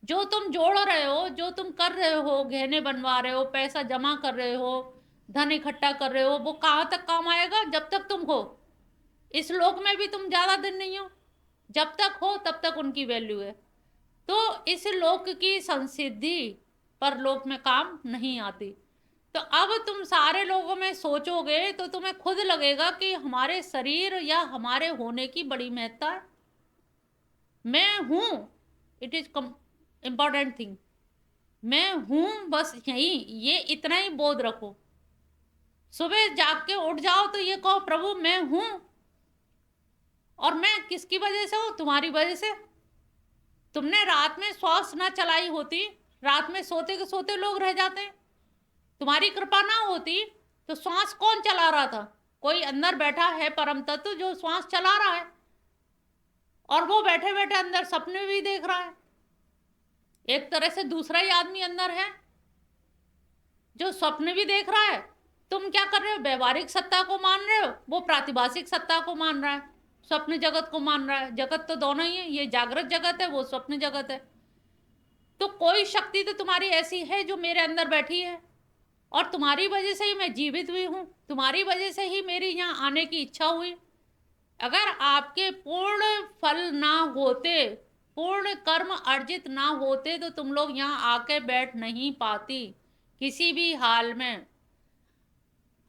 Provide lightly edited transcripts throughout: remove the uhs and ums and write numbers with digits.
जो तुम जोड़ रहे हो, जो तुम कर रहे हो, गहने बनवा रहे हो, पैसा जमा कर रहे हो, धन इकट्ठा कर रहे हो, वो कहाँ तक काम आएगा? जब तक तुम हो। इस लोक में भी तुम ज्यादा दिन नहीं हो। जब तक हो तब तक उनकी वैल्यू है। तो इस लोक की संसिद्धि परलोक में काम नहीं आती। तो अब तुम सारे लोगों में सोचोगे तो तुम्हें खुद लगेगा कि हमारे शरीर या हमारे होने की बड़ी महत्ता है। मैं हूं, इट इज इंपॉर्टेंट थिंग। मैं हूं, बस यही, ये इतना ही बोध रखो। सुबह जाग के उठ जाओ तो ये कहो, प्रभु मैं हूं। और मैं किसकी वजह से हूं? तुम्हारी वजह से। तुमने रात में श्वास ना चलाई होती, रात में सोते के सोते लोग रह जाते हैं। तुम्हारी कृपा ना होती तो श्वास कौन चला रहा था? कोई अंदर बैठा है परम तत्व जो श्वास चला रहा है, और वो बैठे बैठे अंदर सपने भी देख रहा है। एक तरह से दूसरा ही आदमी अंदर है जो स्वप्न भी देख रहा है। तुम क्या कर रहे हो? व्यवहारिक सत्ता को मान रहे हो, वो प्रातिभाषिक सत्ता को मान रहा है, स्वप्न जगत को मान रहा है। जगत तो दोनों ही है, ये जागृत जगत है, वो स्वप्न जगत है। तो कोई शक्ति तो तुम्हारी ऐसी है जो मेरे अंदर बैठी है, और तुम्हारी वजह से ही मैं जीवित हुई हूं, तुम्हारी वजह से ही मेरी यहाँ आने की इच्छा हुई। अगर आपके पूर्ण फल ना होते, पूर्ण कर्म अर्जित ना होते, तो तुम लोग यहाँ आके बैठ नहीं पाती किसी भी हाल में।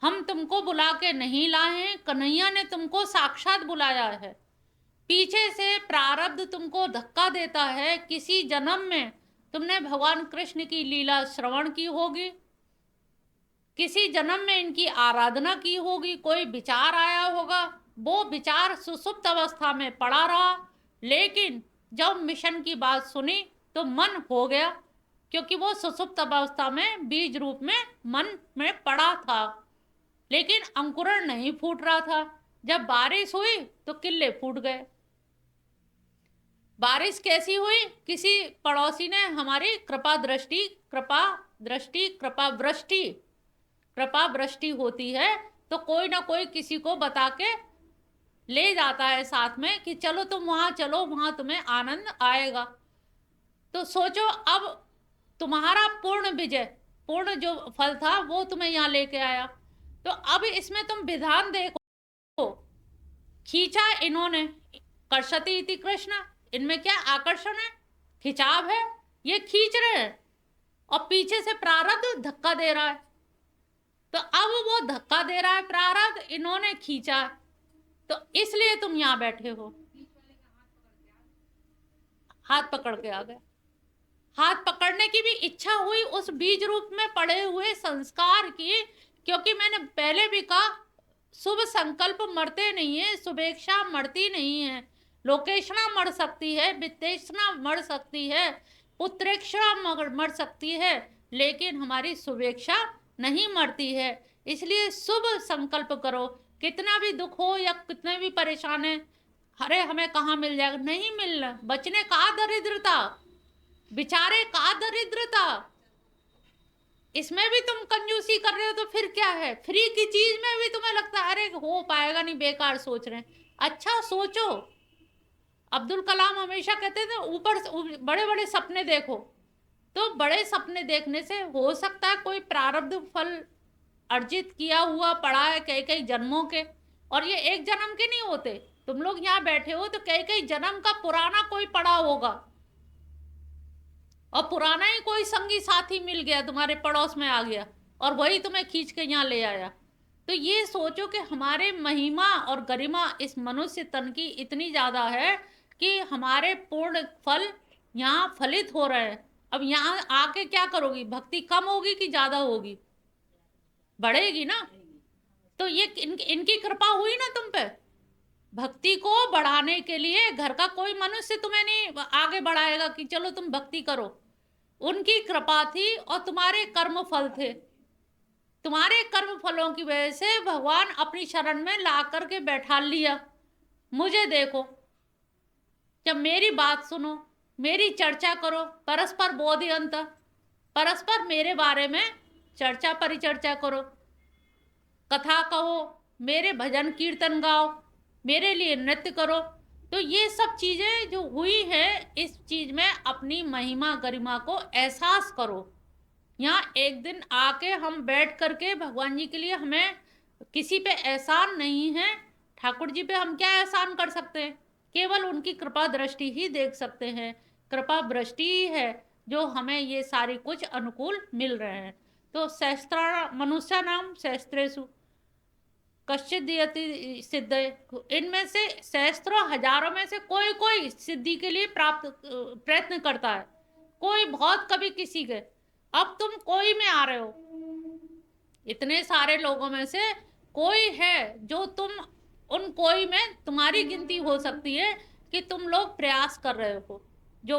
हम तुमको बुला के नहीं लाए हैं, कन्हैया ने तुमको साक्षात बुलाया है। पीछे से प्रारब्ध तुमको धक्का देता है। किसी जन्म में तुमने भगवान कृष्ण की लीला श्रवण की होगी, किसी जन्म में इनकी आराधना की होगी, कोई विचार आया होगा, वो विचार सुसुप्त अवस्था में पड़ा रहा, लेकिन जब मिशन की बात सुनी तो मन हो गया, क्योंकि वो सुसुप्त अवस्था में बीज रूप में मन में पड़ा था, लेकिन अंकुरण नहीं फूट रहा था। जब बारिश हुई तो किल्ले फूट गए। बारिश कैसी हुई? किसी पड़ोसी ने हमारी कृपा दृष्टि, कृपा दृष्टि, कृपा वृष्टि, कृपा वृष्टि होती है तो कोई ना कोई किसी को बता के ले जाता है साथ में कि चलो तुम वहां चलो, वहां तुम्हें आनंद आएगा। तो सोचो, अब तुम्हारा पूर्ण विजय, पूर्ण जो फल था वो तुम्हें यहाँ लेके आया। तो अब इसमें तुम विधान देखो, खींचा इन्होंने, कर्षति इति कृष्ण, इनमें क्या आकर्षण है, खिंचाव है, ये खींच रहे हैं, और पीछे से प्रारब्ध धक्का दे रहा है। तो अब वो धक्का दे रहा है प्रारब्ध, इन्होंने खींचा, तो इसलिए तुम यहां बैठे हो। हाथ पकड़ के आ गए। हाथ पकड़ने की भी इच्छा हुई उस बीज रूप में पड़े हुए संस्कार की, क्योंकि मैंने पहले भी कहा, शुभ संकल्प मरते नहीं है, शुभेच्छा मरती नहीं है। लोकेशना मर सकती है, वित्तेषणा मर सकती है, पुत्रेक्षणा मर सकती है, लेकिन हमारी शुभेच्छा नहीं मरती है। इसलिए शुभ संकल्प करो। कितना भी दुख हो या कितने भी परेशान है, अरे हमें कहाँ मिल जाएगा, नहीं मिलना, बचने का दरिद्रता, बिचारे का दरिद्रता। इसमें भी तुम कंजूसी कर रहे हो तो फिर क्या है? फ्री की चीज में भी तुम्हें लगता है अरे हो पाएगा नहीं, बेकार सोच रहे हैं। अच्छा सोचो। अब्दुल कलाम हमेशा कहते थे ऊपर बड़े बड़े सपने देखो। तो बड़े सपने देखने से हो सकता है कोई प्रारब्ध फल अर्जित किया हुआ पड़ा है कई कई जन्मों के, और ये एक जन्म के नहीं होते। तुम लोग यहाँ बैठे हो तो कई कई जन्म का पुराना कोई पड़ा होगा, और पुराना ही कोई संगी साथी मिल गया, तुम्हारे पड़ोस में आ गया, और वही तुम्हें खींच के यहाँ ले आया। तो ये सोचो कि हमारे महिमा और गरिमा इस मनुष्य तन की इतनी ज़्यादा है कि हमारे पूर्ण फल यहाँ फलित हो रहे हैं। अब यहाँ आके क्या करोगी? भक्ति कम होगी कि ज़्यादा होगी? बढ़ेगी ना। तो ये इनकी कृपा हुई ना तुम पे। भक्ति को बढ़ाने के लिए घर का कोई मनुष्य तुम्हें नहीं आगे बढ़ाएगा कि चलो तुम भक्ति करो। उनकी कृपा थी और तुम्हारे कर्म फल थे। तुम्हारे कर्म फलों की वजह से भगवान अपनी शरण में ला करके बैठा लिया। मुझे देखो, जब मेरी बात सुनो, मेरी चर्चा करो, परस्पर बोधयंत, परस्पर मेरे बारे में चर्चा परिचर्चा करो, कथा कहो, मेरे भजन कीर्तन गाओ, मेरे लिए नृत्य करो, तो ये सब चीजें जो हुई है, इस चीज में अपनी महिमा गरिमा को एहसास करो। यहाँ एक दिन आके हम बैठ करके भगवान जी के लिए, हमें किसी पे एहसान नहीं है। ठाकुर जी पे हम क्या एहसान कर सकते हैं? केवल उनकी कृपा दृष्टि ही देख सकते हैं। कृपा दृष्टि ही है जो हमें ये सारी कुछ अनुकूल मिल रहे हैं। तो सहस्त्र मनुष्य नाम सहस्त्रेषु कश्चित दियति सिद्ध, इनमें से सहस्त्रों हजारों में से कोई कोई सिद्धि के लिए प्राप्त प्रयत्न करता है, कोई बहुत कभी किसी के। अब तुम कोई में आ रहे हो, इतने सारे लोगों में से कोई है जो तुम, उन कोई में तुम्हारी गिनती हो सकती है कि तुम लोग प्रयास कर रहे हो। जो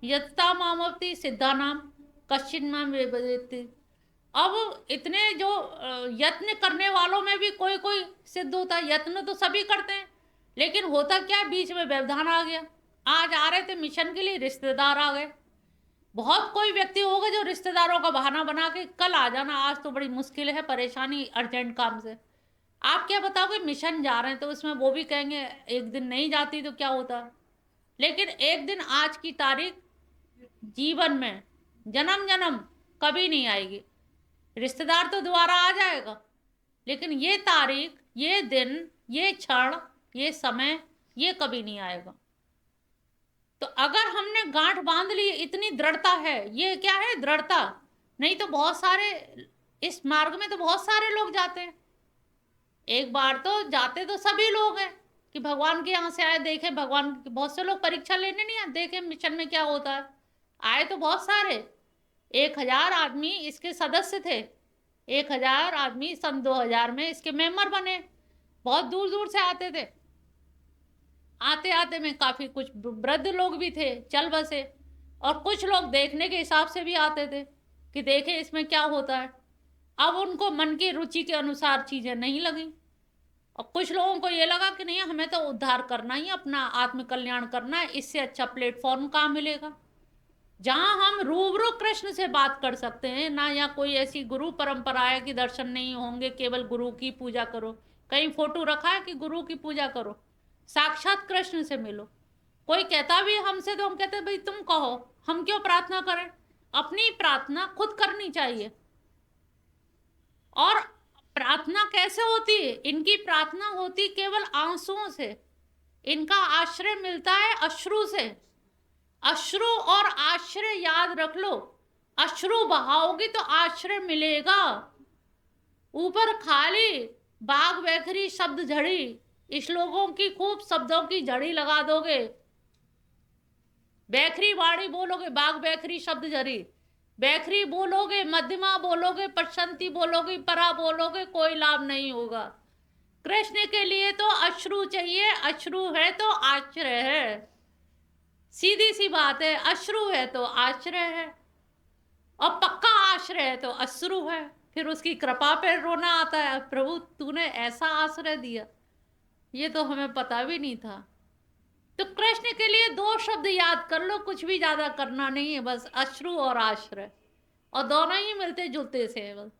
यत्ता मामवती सिद्धा नाम कश्चिन माम वेदति। अब इतने जो यत्न करने वालों में भी कोई कोई सिद्ध होता है। यत्न तो सभी करते हैं, लेकिन होता क्या, बीच में व्यवधान आ गया। आज आ रहे थे मिशन के लिए, रिश्तेदार आ गए। बहुत कोई व्यक्ति होगा जो रिश्तेदारों का बहाना बना के कल आ जाना, आज तो बड़ी मुश्किल है, परेशानी अर्जेंट काम से। आप क्या बताओगे, मिशन जा रहे हैं तो उसमें वो भी कहेंगे एक दिन नहीं जाती तो क्या होता। लेकिन एक दिन, आज की तारीख जीवन में जन्म जन्म कभी नहीं आएगी। रिश्तेदार तो दोबारा आ जाएगा, लेकिन ये तारीख, ये दिन, ये क्षण, ये समय, ये कभी नहीं आएगा। तो अगर हमने गांठ बांध ली, इतनी दृढ़ता है, ये क्या है दृढ़ता। नहीं तो बहुत सारे, इस मार्ग में तो बहुत सारे लोग जाते हैं। एक बार तो जाते तो सभी लोग हैं कि भगवान के यहाँ से आए, देखे भगवान। बहुत से लोग परीक्षा लेने नहीं आए, देखे मिशन में क्या होता है। आए तो बहुत सारे, 1000 आदमी इसके सदस्य थे। 1000 आदमी सन 2000 में इसके मेंबर बने। बहुत दूर दूर से आते थे। आते आते में काफ़ी कुछ वृद्ध लोग भी थे, चल बसे। और कुछ लोग देखने के हिसाब से भी आते थे कि देखें इसमें क्या होता है। अब उनको मन की रुचि के अनुसार चीज़ें नहीं लगी, और कुछ लोगों को ये लगा कि नहीं, हमें तो उद्धार करना ही, अपना आत्म कल्याण करना है, इससे अच्छा प्लेटफॉर्म कहाँ मिलेगा जहाँ हम रूबरू कृष्ण से बात कर सकते हैं ना। या कोई ऐसी गुरु परंपरा है कि दर्शन नहीं होंगे, केवल गुरु की पूजा करो। कहीं फोटो रखा है कि गुरु की पूजा करो, साक्षात कृष्ण से मिलो। कोई कहता भी हमसे तो हम कहते भाई तुम कहो, हम क्यों प्रार्थना करें। अपनी प्रार्थना खुद करनी चाहिए। और प्रार्थना कैसे होती है? इनकी प्रार्थना होती केवल आंसुओं से। इनका आश्रय मिलता है अश्रु से। अश्रु और आश्रय याद रख लो। अश्रु बहाओगी तो आश्रय मिलेगा। ऊपर खाली बाग बैखरी शब्द झड़ी, श्लोकों की खूब शब्दों की झड़ी लगा दोगे, बैखरी वाणी बोलोगे, बाग बैखरी शब्द झड़ी, बैखरी बोलोगे, मध्यमा बोलोगे, पश्चंती बोलोगे, परा बोलोगे, कोई लाभ नहीं होगा। कृष्ण के लिए तो अश्रु चाहिए। अश्रु है तो आश्रय है। सीधी सी बात है, अश्रु है तो आश्रय है, और पक्का आश्रय है तो अश्रु है। फिर उसकी कृपा पे रोना आता है, प्रभु तूने ऐसा आश्रय दिया, ये तो हमें पता भी नहीं था। तो कृष्ण के लिए 2 शब्द याद कर लो, कुछ भी ज्यादा करना नहीं है, बस अश्रु और आश्रय। और दोनों ही मिलते जुलते से है। बस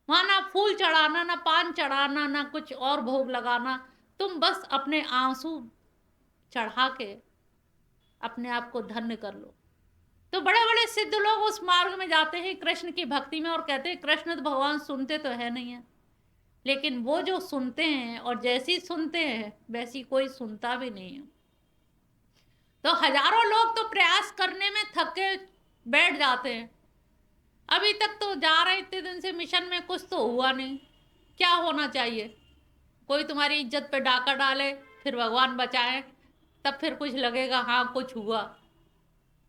वहाँ ना फूल चढ़ाना, ना पान चढ़ाना, ना कुछ और भोग लगाना। तुम बस अपने आंसू चढ़ा के अपने आप को धन्य कर लो। तो बड़े बड़े सिद्ध लोग उस मार्ग में जाते हैं कृष्ण की भक्ति में, और कहते हैं कृष्ण तो भगवान सुनते तो है नहीं है, लेकिन वो जो सुनते हैं और जैसी सुनते हैं वैसी कोई सुनता भी नहीं है। तो हजारों लोग तो प्रयास करने में थक के बैठ जाते हैं। अभी तक तो जा रहे इतने दिन से मिशन में, कुछ तो हुआ नहीं। क्या होना चाहिए? कोई तुम्हारी इज्जत पे डाका डाले, फिर भगवान बचाए, तब फिर कुछ लगेगा हाँ कुछ हुआ,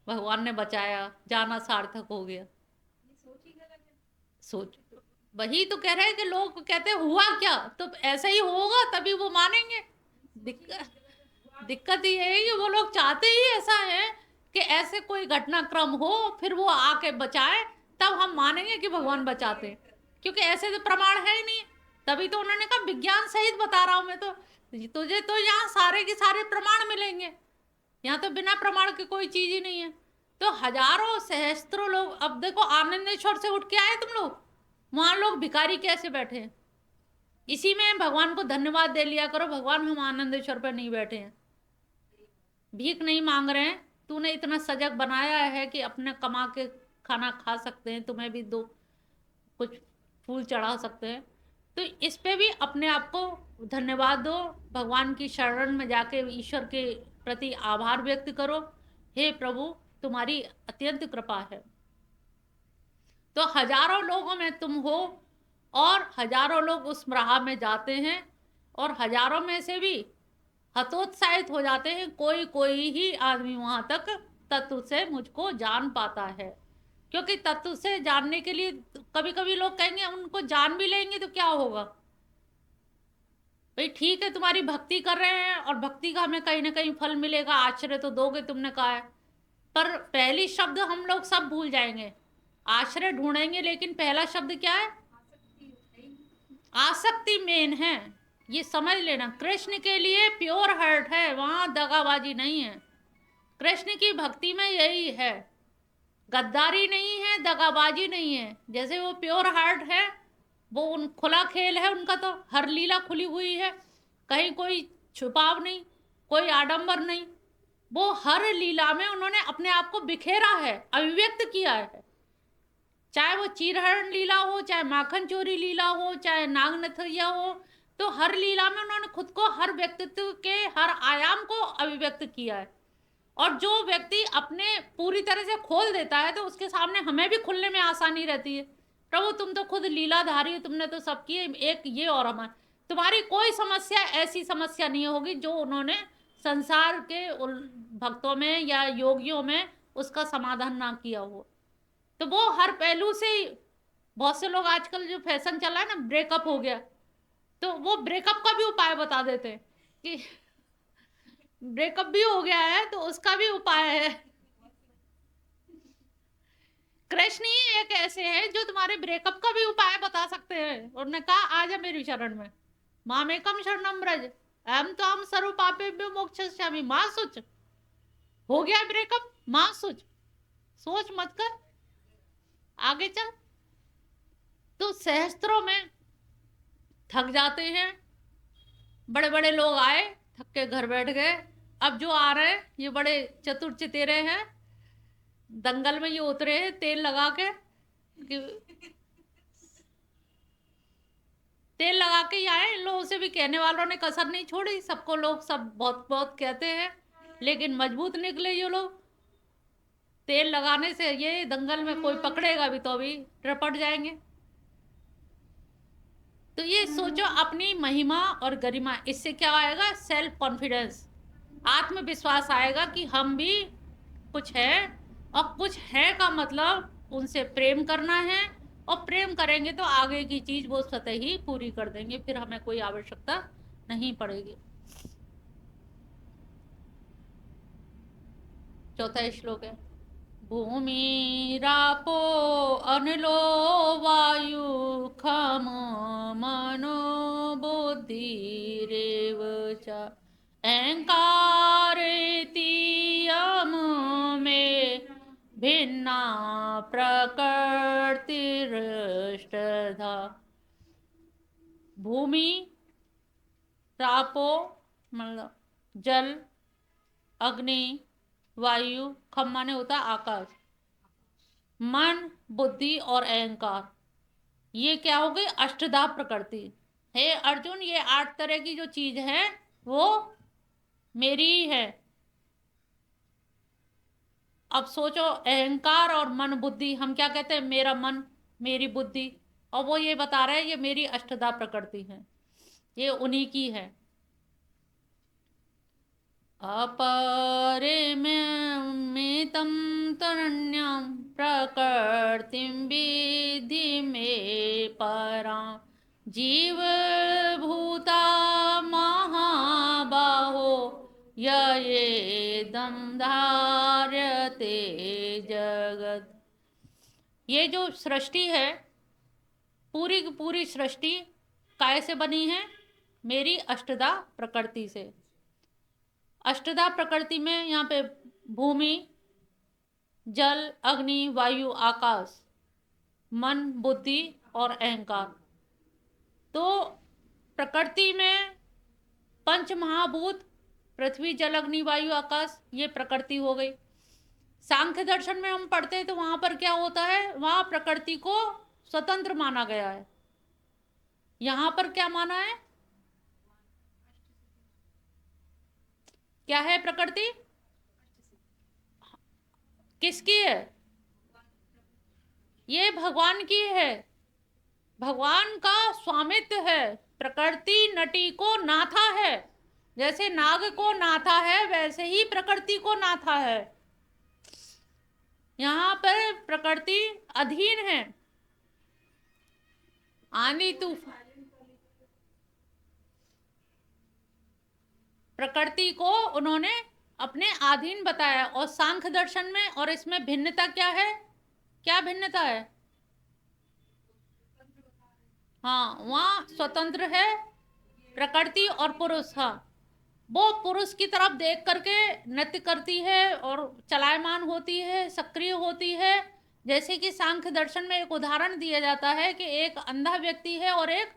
भगवान ने बचाया, जाना सार्थक हो गया। सोच, वही तो कह रहे हैं कि लोग कहते हैं हुआ क्या, तो ऐसा ही होगा तभी वो मानेंगे। दिक्कत ये है कि वो लोग चाहते ही ऐसा है कि ऐसे कोई घटनाक्रम हो, फिर वो आके बचाए, तब हम मानेंगे कि भगवान बचाते हैं। क्योंकि ऐसे तो प्रमाण है ही नहीं। तभी तो उन्होंने कहा विज्ञान सहित बता रहा हूं मैं, तो तुझे तो यहाँ सारे के सारे प्रमाण मिलेंगे। यहाँ तो बिना प्रमाण के कोई चीज ही नहीं है। तो हजारों सहस्त्रों लोग, अब देखो आनंदेश्वर से उठ के आए तुम लोग, वहां लोग भिखारी कैसे बैठे हैं, इसी में भगवान को धन्यवाद दे लिया करो, भगवान हम आनंदेश्वर पर नहीं बैठे हैं, भीख नहीं मांग रहे हैं, तूने इतना सजग बनाया है कि अपने कमा के खाना खा सकते हैं, तुम्हें भी दो कुछ फूल चढ़ा सकते हैं। तो इस पे भी अपने आप को धन्यवाद दो, भगवान की शरण में जाके ईश्वर के प्रति आभार व्यक्त करो, हे प्रभु तुम्हारी अत्यंत कृपा है। तो हजारों लोगों में तुम हो और हजारों लोग उस राह में जाते हैं और हजारों में से भी हतोत्साहित हो जाते हैं, कोई कोई ही आदमी वहां तक तत्व से मुझको जान पाता है। क्योंकि तत्व से जानने के लिए कभी कभी लोग कहेंगे उनको जान भी लेंगे तो क्या होगा, भाई ठीक है तुम्हारी भक्ति कर रहे हैं और भक्ति का हमें कहीं ना कहीं फल मिलेगा, आश्रय तो दोगे तुमने कहा है, पर पहली शब्द हम लोग सब भूल जाएंगे, आश्रय ढूंढेंगे लेकिन पहला शब्द क्या है, आसक्ति मेन है। ये समझ लेना, कृष्ण के लिए प्योर हार्ट है, वहां दगाबाजी नहीं है, कृष्ण की भक्ति में यही है, गद्दारी नहीं है, दगाबाजी नहीं है। जैसे वो प्योर हार्ट है, वो उन खुला खेल है उनका, तो हर लीला खुली हुई है, कहीं कोई छुपाव नहीं, कोई आडंबर नहीं, वो हर लीला में उन्होंने अपने आप को बिखेरा है, अभिव्यक्त किया है, चाहे वो चीरहरण लीला हो, चाहे माखन चोरी लीला हो, चाहे नाग नथैया हो, तो हर लीला में उन्होंने खुद को हर व्यक्तित्व के हर आयाम को अभिव्यक्त किया है। और जो व्यक्ति अपने पूरी तरह से खोल देता है तो उसके सामने हमें भी खुलने में आसानी रहती है, प्रभु तुम तो खुद लीलाधारी हो, तुमने तो सब किए, एक ये और हमारे, तुम्हारी कोई समस्या ऐसी समस्या नहीं होगी जो उन्होंने संसार के भक्तों में या योगियों में उसका समाधान ना किया हो। तो वो हर पहलू से, बहुत से लोग आजकल जो फैशन चला है ना, ब्रेकअप हो गया, तो वो ब्रेकअप का भी उपाय बता देते हैं कि ब्रेकअप भी हो गया है तो उसका भी उपाय है। कृष्ण ही एक ऐसे है जो तुम्हारे ब्रेकअप का भी उपाय बता सकते हैं। उन्होंने कहा आ जा मेरी शरण में, मामेकम शरणम ब्रज अहम तो हम सर्व पापेभ्यो मोक्षयिष्यामि, मां सोच, हो गया ब्रेकअप, मां सोच, सोच मत कर, आगे चल। तो सहस्त्रों में थक जाते हैं, बड़े बड़े लोग आए थक के घर बैठ गए, अब जो आ रहे हैं ये बड़े चतुर चितेरे हैं, दंगल में ये उतरे हैं तेल लगा के कि तेल लगा के ही आए। इन लोगों से भी कहने वालों ने कसर नहीं छोड़ी, सबको लोग सब बहुत बहुत कहते हैं लेकिन मजबूत निकले ये लोग। तेल लगाने से ये दंगल में कोई पकड़ेगा भी तो भी रपट जाएंगे। तो ये सोचो अपनी महिमा और गरिमा, इससे क्या आएगा, सेल्फ कॉन्फिडेंस, आत्मविश्वास आएगा कि हम भी कुछ है, और कुछ है का मतलब उनसे प्रेम करना है, और प्रेम करेंगे तो आगे की चीज वो स्वतः ही पूरी कर देंगे, फिर हमें कोई आवश्यकता नहीं पड़ेगी। चौथा श्लोक है, भूमि रापो अनलो वायु खम मनो बुद्धिरेव च अहंकारेति यम में भिन्ना प्रकृतिरष्टधा। भूमि रापो मतलब जल, अग्नि, वायु, खम माने होता आकाश, मन, बुद्धि और अहंकार, ये क्या हो गई, अष्टधा प्रकृति। हे अर्जुन, ये 8 तरह की जो चीज है वो मेरी ही है। अब सोचो, अहंकार और मन बुद्धि, हम क्या कहते हैं, मेरा मन मेरी बुद्धि, और वो ये बता रहे हैं ये मेरी अष्टधा प्रकृति है, ये उन्हीं की है। अपरिमितं तरण्यां प्रकृतिं विद्धि मे परां जीवभूता महाबाहो येदं धार्यते जगत्। ये जो सृष्टि है, पूरी की पूरी सृष्टि काय से बनी है, मेरी अष्टधा प्रकृति से। अष्टधा प्रकृति में यहाँ पे भूमि, जल, अग्नि, वायु, आकाश, मन, बुद्धि और अहंकार। तो प्रकृति में पंच महाभूत पृथ्वी जल अग्नि वायु आकाश, ये प्रकृति हो गई। सांख्य दर्शन में हम पढ़ते हैं तो वहां पर क्या होता है, वहां प्रकृति को स्वतंत्र माना गया है। यहां पर क्या माना है, क्या है प्रकृति, किसकी है, ये भगवान की है, भगवान का स्वामित्व है। प्रकृति नटी को नाथा है, जैसे नाग को नाथा है वैसे ही प्रकृति को नाथा है। यहां पर प्रकृति अधीन है। आंधी तूफान प्रकृति को उन्होंने अपने अधीन बताया। और सांख्य दर्शन में और इसमें भिन्नता क्या है, क्या भिन्नता है, हाँ वहाँ स्वतंत्र है प्रकृति और पुरुष। हाँ, वो पुरुष की तरफ देख करके नृत्य करती है और चलायमान होती है, सक्रिय होती है। जैसे कि सांख्य दर्शन में एक उदाहरण दिया जाता है कि एक अंधा व्यक्ति है और एक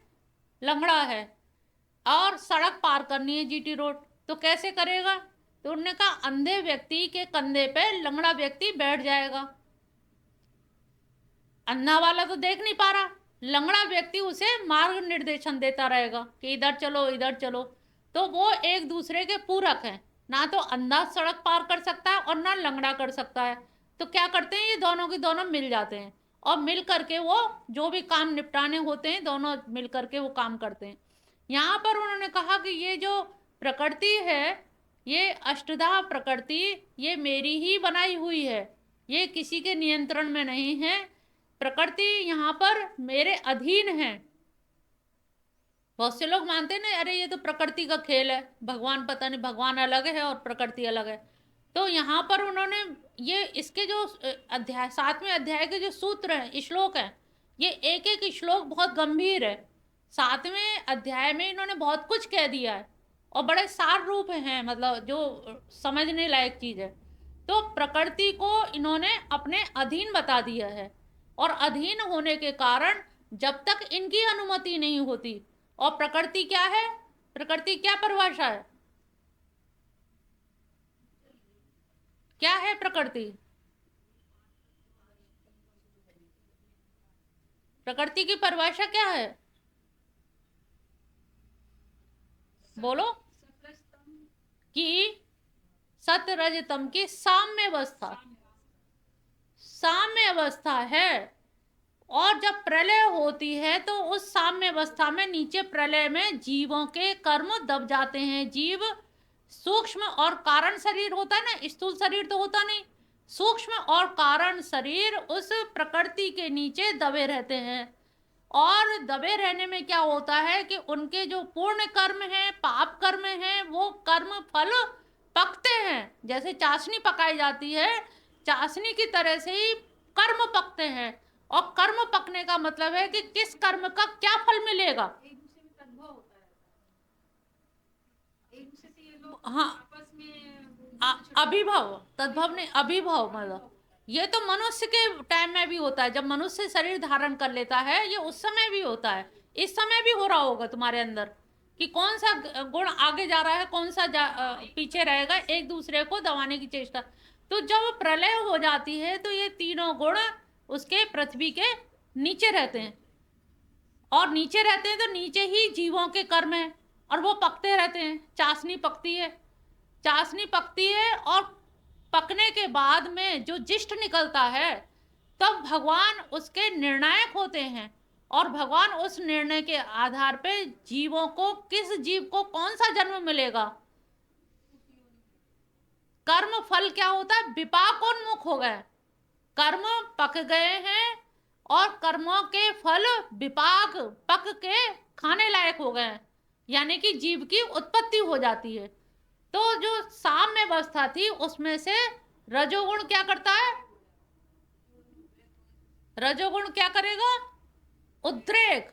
लंगड़ा है और सड़क पार करनी है जीटी रोड, तो कैसे करेगा, तो उन्होंने कहा अंधे व्यक्ति के कंधे पे लंगड़ा व्यक्ति बैठ जाएगा। अंधा वाला तो देख नहीं पा रहा, लंगड़ा व्यक्ति उसे मार्ग निर्देशन देता रहेगा कि इधर चलो इधर चलो। तो वो एक दूसरे के पूरक हैं, ना तो अंधा सड़क पार कर सकता है और ना लंगड़ा कर सकता है। तो क्या करते हैं, ये दोनों के दोनों मिल जाते हैं और मिल करके वो जो भी काम निपटाने होते हैं दोनों मिल करके वो काम करते हैं। यहाँ पर उन्होंने कहा कि ये जो प्रकृति है, ये अष्टधा प्रकृति, ये मेरी ही बनाई हुई है, ये किसी के नियंत्रण में नहीं है। प्रकृति यहाँ पर मेरे अधीन है। बहुत से लोग मानते हैं ना, अरे ये तो प्रकृति का खेल है, भगवान पता नहीं, भगवान अलग है और प्रकृति अलग है। तो यहाँ पर उन्होंने ये इसके जो अध्याय 7वें अध्याय के जो सूत्र हैं, श्लोक हैं, ये एक एक श्लोक बहुत गंभीर है। 7वें अध्याय में इन्होंने बहुत कुछ कह दिया है और बड़े सार रूप हैं, मतलब जो समझने लायक चीज़ है। तो प्रकृति को इन्होंने अपने अधीन बता दिया है और अधीन होने के कारण जब तक इनकी अनुमति नहीं होती, और प्रकृति क्या है, प्रकृति क्या परिभाषा है, क्या है प्रकृति, प्रकृति की परिभाषा क्या है, बोलो, कि सत रज तम की साम्य अवस्था, साम्य अवस्था है। और जब प्रलय होती है तो उस साम्य अवस्था में नीचे प्रलय में जीवों के कर्म दब जाते हैं। जीव सूक्ष्म और कारण शरीर होता है ना, स्थूल शरीर तो होता नहीं, सूक्ष्म और कारण शरीर उस प्रकृति के नीचे दबे रहते हैं। और दबे रहने में क्या होता है कि उनके जो पूर्ण कर्म हैं, पाप कर्म हैं, वो कर्म फल पकते हैं। जैसे चाशनी पकाई जाती है, चाशनी की तरह से ही कर्म पकते हैं। और कर्म पकने का मतलब है कि किस कर्म का क्या फल मिलेगा। हाँ, अभिभव, तद्भव नहीं, अभिभव मतलब ये तो मनुष्य के टाइम में भी होता है, जब मनुष्य शरीर धारण कर लेता है, ये उस समय भी होता है। इस समय भी हो रहा होगा तुम्हारे अंदर कि कौन सा गुण आगे जा रहा है, कौन सा पीछे रहेगा, एक दूसरे को दबाने की चेष्टा। तो जब प्रलय हो जाती है तो ये तीनों गुण उसके पृथ्वी के नीचे रहते हैं, और नीचे रहते हैं तो नीचे ही जीवों के कर्म है और वो पकते रहते हैं। चाशनी पकती है, चाशनी पकती है और पकने के बाद में जो जिष्ट निकलता है तब भगवान उसके निर्णायक होते हैं। और भगवान उस निर्णय के आधार पे जीवों को, किस जीव को कौन सा जन्म मिलेगा, कर्म फल क्या होता है, विपाकोन्मुख हो गए, कर्म पक गए हैं और कर्मों के फल विपाक पक के खाने लायक हो गए, यानी कि जीव की उत्पत्ति हो जाती है। तो जो साम्य अवस्था थी उसमें से रजोगुण क्या करता है, रजोगुण क्या करेगा, उद्रेक,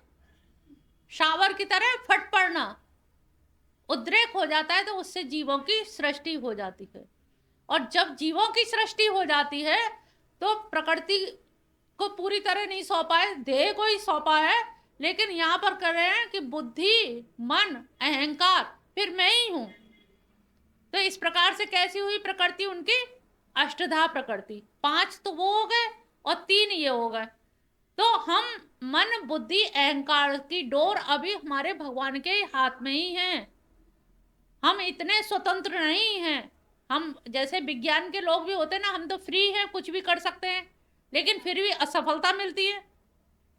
शावर की तरह फट पड़ना, उद्रेक हो जाता है, तो उससे जीवों की सृष्टि हो जाती है। और जब जीवों की सृष्टि हो जाती है तो प्रकृति को पूरी तरह नहीं सौंपा है, देह को ही सौंपा है, लेकिन यहाँ पर कह रहे हैं कि बुद्धि, मन, अहंकार, फिर मैं ही हूं। तो इस प्रकार से कैसी हुई प्रकृति उनकी? अष्टधा प्रकृति। 5 तो वो हो गए और 3 ये हो गए। तो हम मन, बुद्धि, अहंकार की डोर अभी हमारे भगवान के हाथ में ही है। हम इतने स्वतंत्र नहीं हैं। हम जैसे विज्ञान के लोग भी होते हैं ना, हम तो फ्री हैं, कुछ भी कर सकते हैं, लेकिन फिर भी असफलता मिलती है,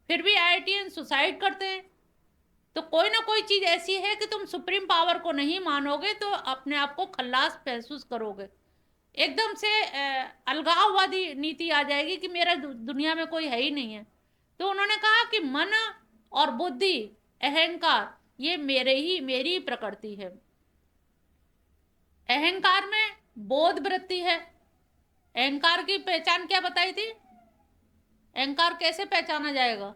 फिर भी IITian सुसाइड करते हैं। तो कोई ना कोई चीज ऐसी है कि तुम सुप्रीम पावर को नहीं मानोगे तो अपने आप को खल्लास महसूस करोगे। एकदम से अलगाववादी नीति आ जाएगी कि मेरा दुनिया में कोई है ही नहीं है। तो उन्होंने कहा कि मन और बुद्धि, अहंकार, ये मेरी प्रकृति है। अहंकार में बोध वृत्ति है। अहंकार की पहचान क्या बताई थी? अहंकार कैसे पहचाना जाएगा?